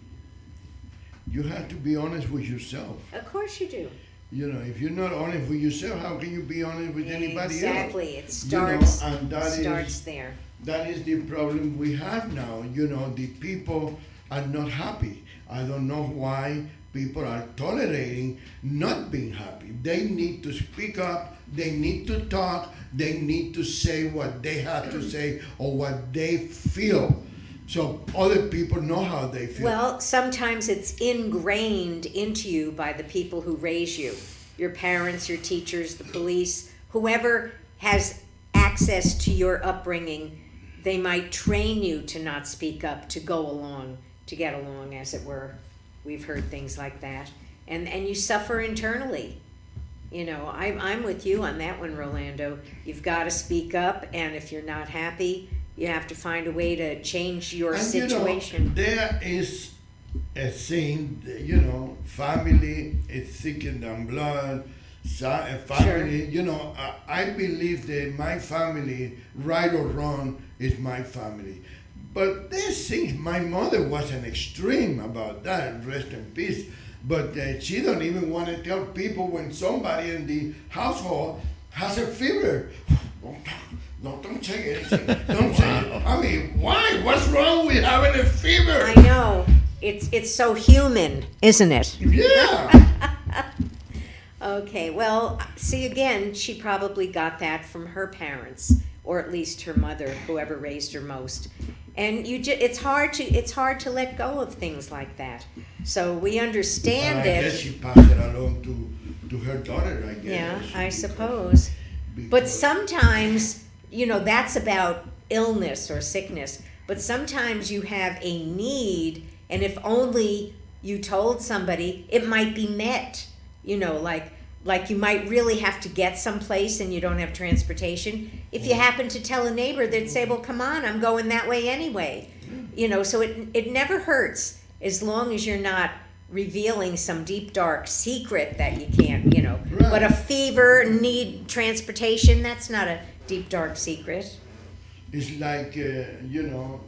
honest with yourself. Of course you do. You know, if you're not honest with yourself, how can you be honest with anybody Exactly. It else? starts, You know, and that starts there. that is the problem we have now. You know, the people are not happy. I don't know why people are tolerating not being happy. They need to speak up, they need to talk, they need to say what they have to say or what they feel. So other people know how they feel. Well, sometimes it's ingrained into you by the people who raise you. Your parents, your teachers, the police, whoever has access to your upbringing, they might train you to not speak up, to go along, to get along, as it were. We've heard things like that. And you suffer internally. You know, I'm with you on that one, Rolando. You've got to speak up, and if you're not happy, you have to find a way to change your And situation. you know, there is a thing, you know, family is thicker than blood. Family, you know, I believe that my family, right or wrong, is my family. But there's things, my mother was an extreme about that, rest in peace. But she don't even want to tell people when somebody in the household has a fever. Don't say anything. Don't say it. I mean, why? What's wrong with having a fever? I know. It's so human, isn't it? Yeah. Okay, well, see again, she probably got that from her parents, or at least her mother, whoever raised her most. And it's hard to let go of things like that. So we understand I guess it. she passed it along to her daughter, I guess. Yeah, I suppose. But sometimes, you know, that's about illness or sickness. But sometimes you have a need, and if only you told somebody, it might be met. You know, like you might really have to get someplace and you don't have transportation. If you happen to tell a neighbor, they'd say, well, come on, I'm going that way anyway. You know, so it never hurts as long as you're not revealing some deep, dark secret that you can't, you know. Right. But a fever, need transportation, that's not a deep, dark secret. It's like, you know,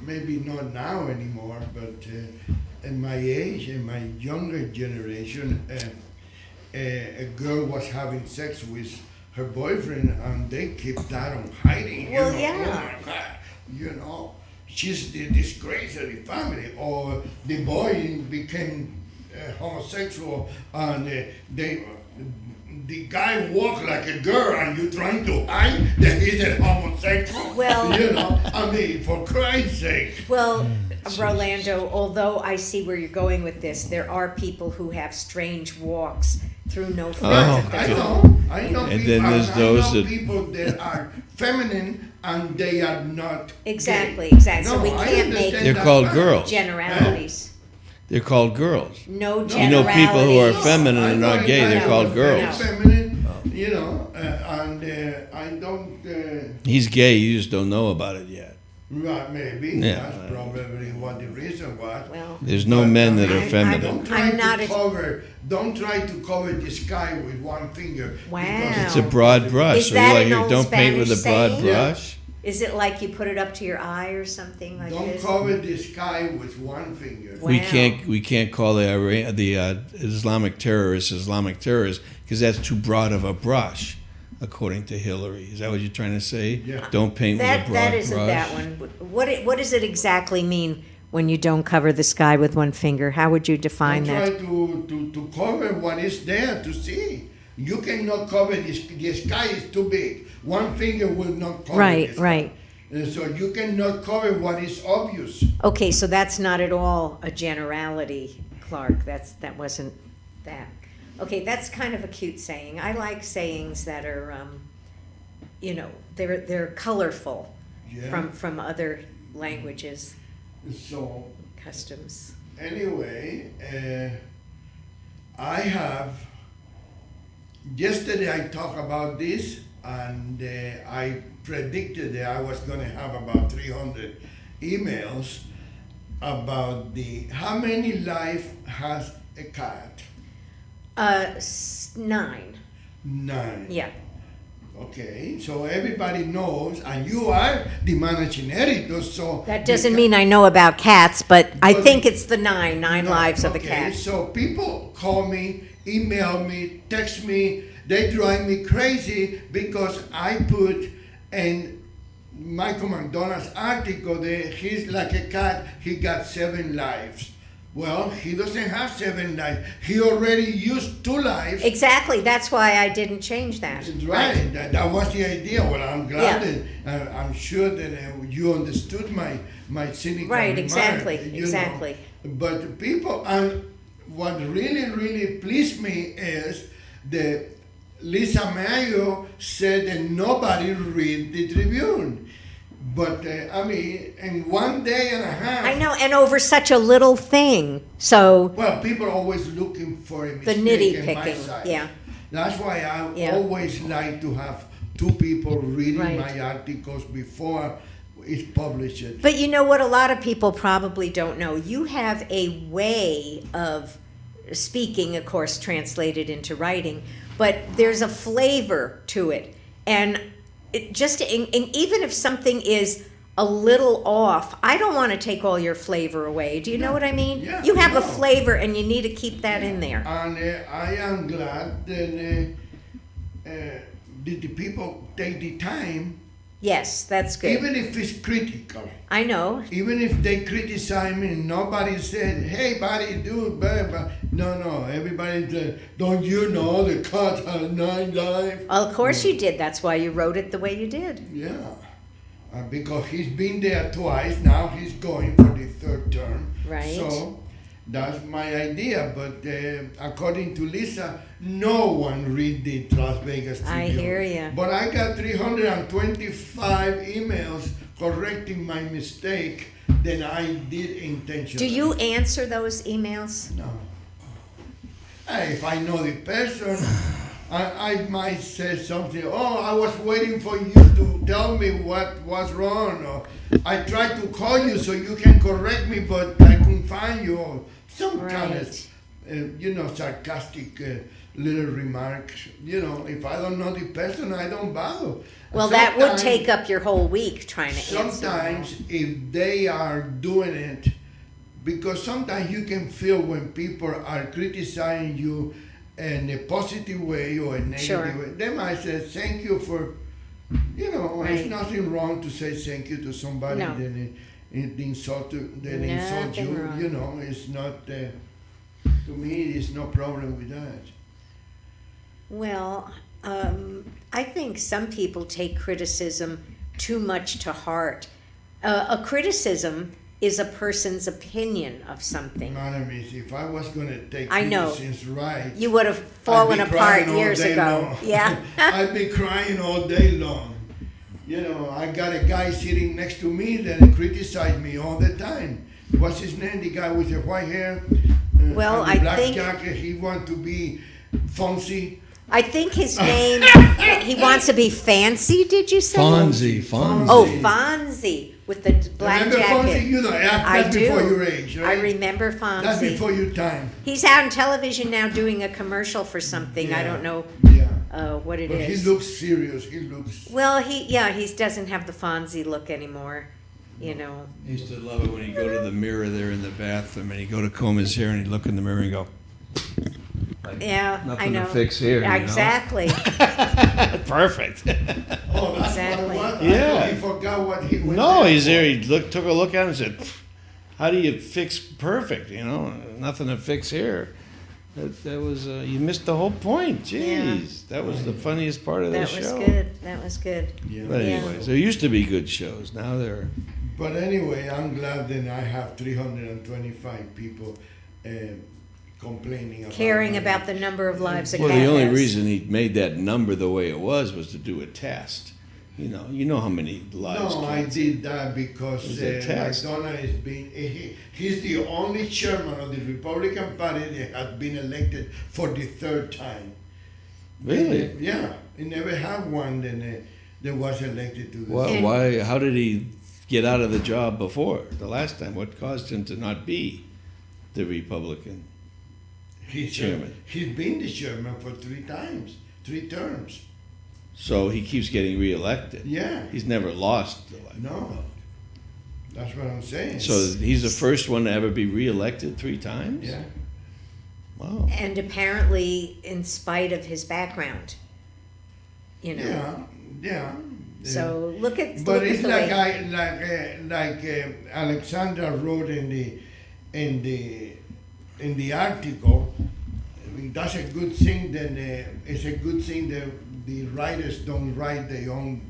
maybe not now anymore, but in my age, in my younger generation, a girl was having sex with her boyfriend and they kept that on hiding. Well, you know, yeah. Oh my God, you know, she's the disgrace of the family. Or the boy became homosexual and the guy walk like a girl and you trying to hide that he's a homosexual. Well- you know, I mean, for Christ's sake. Well, Rolando, although I see where you're going with this, there are people who have strange walks through no fault of their own. I know And people, then there's those that- people that are feminine and they are not Exactly, gay. exactly. So No, we I can't understand make They're that called part. girls. generalities. They're called girls. No You know, generalities. people who are No, feminine and I not gay, know they're called very girls. Feminine, you know, and I don't. He's gay, you just don't know about it yet. Right, maybe Yeah. that's probably what the reason was. Well, There's no But, men that I are mean, feminine. Don't try I'm not to a- cover. Don't try to cover the sky with one finger. Wow. because It's a broad brush. Is So that you're like, an you old don't paint with a Spanish broad saying? brush. is it like you put it up to your eye or something like Don't this? cover the sky with one finger. Wow. We can't call the Islamic terrorists because that's too broad of a brush, according to Hillary. Is that what you're trying to say? Yeah. Don't paint with a That broad that isn't brush. that one. What does it exactly mean when you don't cover the sky with one finger? How would you define Don't that? try to cover what is there to see. You cannot cover the sky is too big. One finger will not cover Right, the sky. right. So you cannot cover what is obvious. Okay, so that's not at all a generality, Clark. That wasn't that. Okay, that's kind of a cute saying. I like sayings that are, they're colorful Yeah. from other languages, So customs. anyway, I have. Yesterday I talked about this, and I predicted that I was going to have about 300 emails about how many life has a cat. 9. 9. Yeah. Okay, so everybody knows, and you are the managing editor, so That doesn't mean I know about cats, but I But- think it's the nine No, lives of a okay, cat. So people call me, email me, text me. They drive me crazy because I put in Michael McDonald's article that he's like a cat. He got 7 lives. Well, he doesn't have 7 lives. He already used 2 lives. Exactly. That's why I didn't change that. Right. That was the idea. Well, I'm glad Yeah. that I'm sure that you understood my cynical Right, remark, exactly, you know. exactly. But people, and what really pleased me is that Lisa Mayo said that nobody read the Tribune. But I mean, in 1 day and a half. I know, and over such a little thing. So Well, people are always looking for a the mistake nitty in my picking. side. Yeah. That's why I Yeah. always like to have 2 people reading Right. my articles before it's published. But you know what? A lot of people probably don't know. You have a way of speaking, of course, translated into writing, but there's a flavor to it. And even if something is a little off, I don't want to take all your flavor away. Do you know what I mean? Yeah, you have a no. flavor and you need to keep that in there. And I am glad that the people take the time, Yes, that's good. even if it's critical. I know. Even if they criticize me, nobody said, "Hey, buddy, dude, blah, blah." No. Everybody said, "Don't you know the cat has 9 lives?" Well, of course you did. That's why you wrote it the way you did. Yeah, because he's been there twice. Now he's going for the 3rd term. Right. So that's my idea. But according to Lisa, no one read the Las Vegas Tribune. I hear ya. But I got 325 emails correcting my mistake that I did intentionally. Do you answer those emails? No. Hey, if I know the person, I might say something. Oh, I was waiting for you to tell me what was wrong. Or I tried to call you so you can correct me, but I couldn't find you. Or some kind of, Right. sarcastic little remarks. If I don't know the person, I don't bother. Well, that would Sometimes- take up your whole week trying to answer. Sometimes, if they are doing it, because sometimes you can feel when people are criticizing you in a positive way or a negative Sure. way, they might say, "Thank you for," Right. There's nothing wrong to say thank you to somebody No. that insult Nothing you. wrong. It's not. To me, it's no problem with that. Well, I think some people take criticism too much to heart. A criticism is a person's opinion of something. Madam, if I was going to take I know. criticism right, You would have fallen I'd be apart crying all years day ago. long. Yeah. I'd be crying all day long. You know, I got a guy sitting next to me that criticized me all the time. What's his name? The guy with the white hair, Well, and the I black think- jacket. He wants to be fancy. I think his name, he wants to be fancy, did you say? Fonzie. Oh, Fonzie, with the black Remember jacket. Fonzie? You know, that's I before do. your age, right? I remember Fonzie. That's before your time. He's out on television now doing a commercial for something. I Yeah. don't know Yeah. what it But is. he looks serious. He looks. Well, he doesn't have the Fonzie look anymore, you know. I used to love it when he'd go to the mirror there in the bathroom and he'd go to comb his hair and he'd look in the mirror and go, like, Yeah, I nothing know. to fix here. you know? Exactly. Perfect. Oh, that's Exactly. what it was. Yeah. I forgot what he went No, there he's there. for. He took a look at it and said, "How do you fix perfect? You know, nothing to fix here." That was you missed the whole point. Jeez, that was the funniest part of That the was show. good. That was good. Yeah. But Yeah. anyways, there used to be good shows. Now they're But anyway, I'm glad that I have 325 people complaining about Caring my- about the number of lives a well. cat The only has. reason he made that number the way it was to do a test. You know how many lives. No, I cats- did that because It's a test. McDonough is being. He's the only chairman of the Republican Party that has been elected for the third time. Really? Yeah, he never had one that was elected to the. Well, And- why? How did he get out of the job before the last time? What caused him to not be the Republican? He's chairman. He's been the chairman for 3 terms. So he keeps getting reelected. Yeah. He's never lost the election. No. That's what I'm saying. So he's the first one to ever be reelected 3 times? Yeah. Wow. And apparently, in spite of his background, you know. Yeah. Yeah. So look at But look it's at the like way. Alexandra wrote in the article. I mean, that's a good thing. Then it's a good thing that the writers don't write their own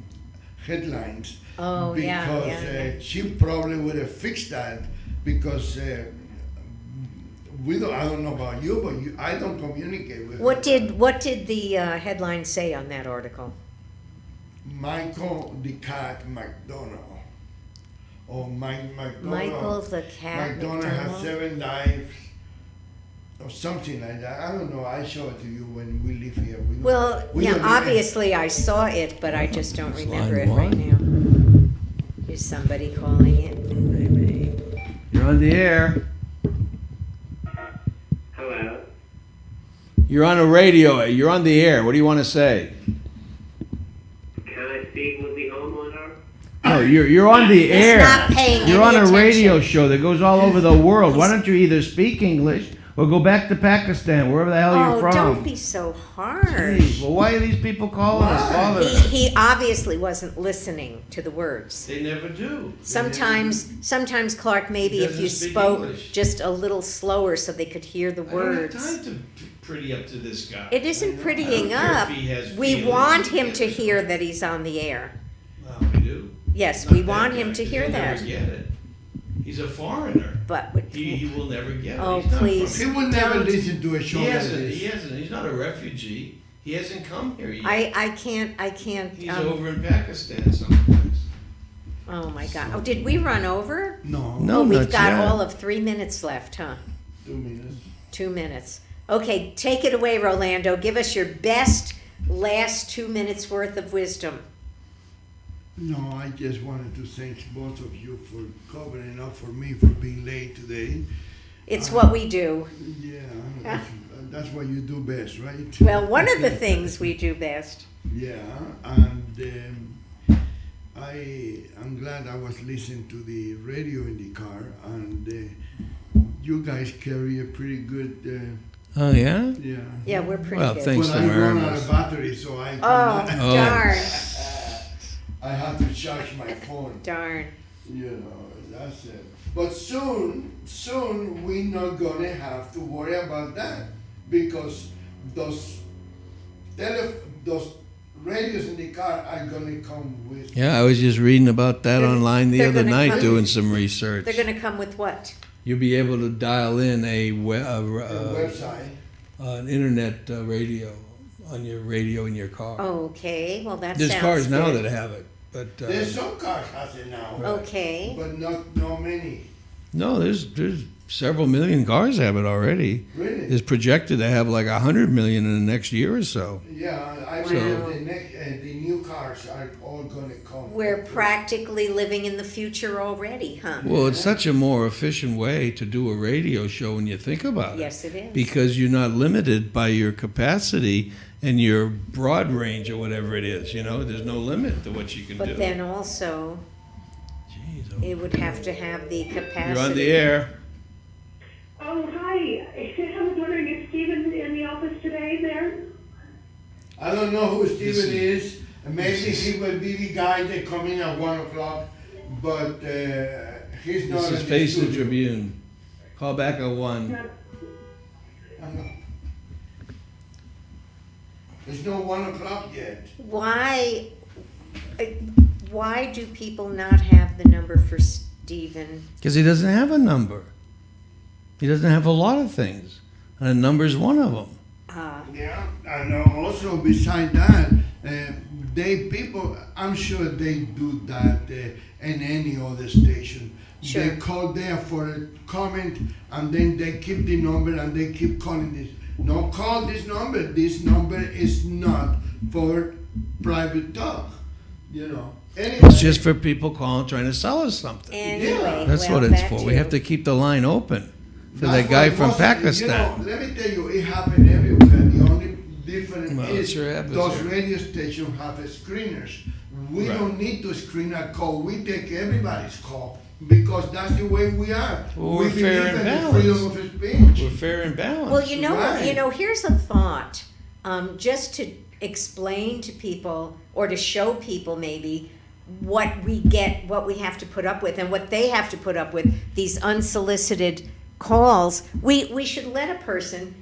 headlines. Oh, yeah, because yeah. she probably would have fixed that because we don't. I don't know about you, but I don't communicate with What her. did the headline say on that article? Michael the Cat McDonald. Or Mike McDonald. Michael the Cat McDonald has McDonald? 7 lives. Or something like that. I don't know. I show it to you when we live here. We don't- Well, we yeah, don't even- obviously I saw it, but I just don't It's remember line it right one. now. Is somebody calling it? You're on the air. Hello. You're on a radio. You're on the air. What do you want to say? Can I speak with the homeowner? No, you're on the He's air. not paying You're on any a radio attention. show that goes all over the world. Why don't you either speak English or go back to Pakistan, wherever the hell you're Oh, from? don't be so harsh. Jeez, well, why are these people calling us? Why? Bothering us? He obviously wasn't listening to the words. They never do. Sometimes Clark, maybe He if you doesn't speak spoke English. just a little slower so they could hear the I don't have words. time to pretty up to this guy. It isn't I prettying don't care up. if he has We feelings. want He him gets to it. hear that he's on the air. Well, we do. Yes, Not we that want guy, him to 'cause hear he'll that. Never get it. He's a foreigner. But He will never get it. Oh, He's not from please. He will never Don't- listen to a show He like hasn't. this. He hasn't. He's not a refugee. He hasn't come here yet. I can't. He's over in Pakistan someplace. Oh my God! Oh, did we run over? No, No, Oh, we've not got yet. all of 3 minutes left, huh? 2 minutes. 2 minutes. Okay, take it away, Rolando. Give us your best last 2 minutes worth of wisdom. No, I just wanted to thank both of you for covering up for me for being late today. It's what we do. Yeah, that's what you do best, right? Well, one of the things we do best. Yeah, and I'm glad I was listening to the radio in the car, and you guys carry a pretty good, Oh yeah. yeah. Yeah, we're pretty Well, good. thanks But to I run out Aramis. of battery, so I Oh, cannot, Oh. darn, I have to charge my phone. darn. You know, that's it. But soon we're not gonna have to worry about that because those those radios in the car are gonna come with. Yeah, I was just reading about that They're- online the they're other gonna night, come- doing some research. They're going to come with what? You'll be able to dial in The website. an internet radio on your radio in your car. Okay, well, that There's sounds cars now good. that have it, but There's some cars has it now, Okay. but not many. no, there's several million cars have it already. Really? It's projected to have like 100 million in the next year or so. Yeah, I Wow. believe the new cars are all gonna come. We're practically living in the future already, huh? Well, it's such a more efficient way to do a radio show when you think about it. Yes, it is. Because you're not limited by your capacity and your broad range or whatever it is. You know, there's no limit to what you can do. But then also, Jeez, oh. it would have to have the capacity. You're on the air. Oh, hi. I was wondering, is Stephen in the office today there? I don't know who Steven This is. Maybe he will be the guy that come in at 1 o'clock, but he's not This is in Face the the studio. Tribune. Call back at 1. I'm not- It's not 1 o'clock yet. Why do people not have the number for Stephen? Because he doesn't have a number. He doesn't have a lot of things. And a number's one of them. Yeah, and also beside that, people, I'm sure they do that in any other station. Sure. They call there for a comment, and then they keep the number and they keep calling this. No, call this number. This number is not for private talk. You know. Anyway, It's just for people calling trying to sell us something. Anyway, That's well, what it's that for. too. We have to keep the line open for that's that guy why from most- Pakistan. You know, let me tell you, it happened everywhere. The only difference Well, it is sure happens those here. radio stations have screeners. We Right. don't need to screen a call. We take everybody's call because that's the way we are. Well, we we're fair believe and in the balanced. freedom of speech. We're fair and balanced. Well, you know, Right. here's a thought, just to explain to people or to show people maybe what we get, what we have to put up with, and what they have to put up with. These unsolicited calls. We should let a person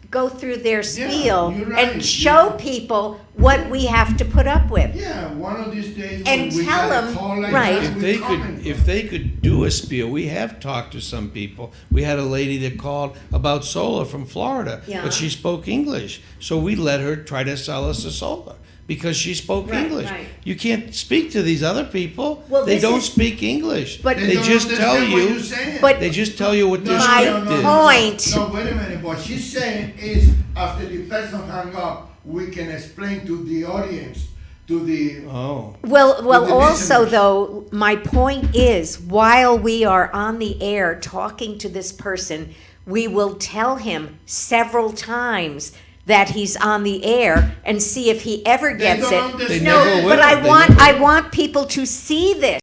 go through their spiel you're right. and show people what we have to put up with. Yeah, one of these days And when we tell got a them, call like right. that, If they could do a spiel, we have talked to some people. We had a lady that called about solar from Florida, Yeah. but she spoke English. So we let her try to sell us the solar because she spoke Right, English. right. You can't speak to these other people. Well, they this don't is- speak English. But- They they don't just tell understand what you. you're saying. But- They just tell you what their My script is. point. No, wait a minute. What she's saying is, after the person hung up, we can explain to the audience, to the. Oh. Well, the also listeners. though, my point is, while we are on the air talking to this person, we will tell him several times that he's on the air and see if he ever They gets don't it. understand. They never will. But They I never want people to see this.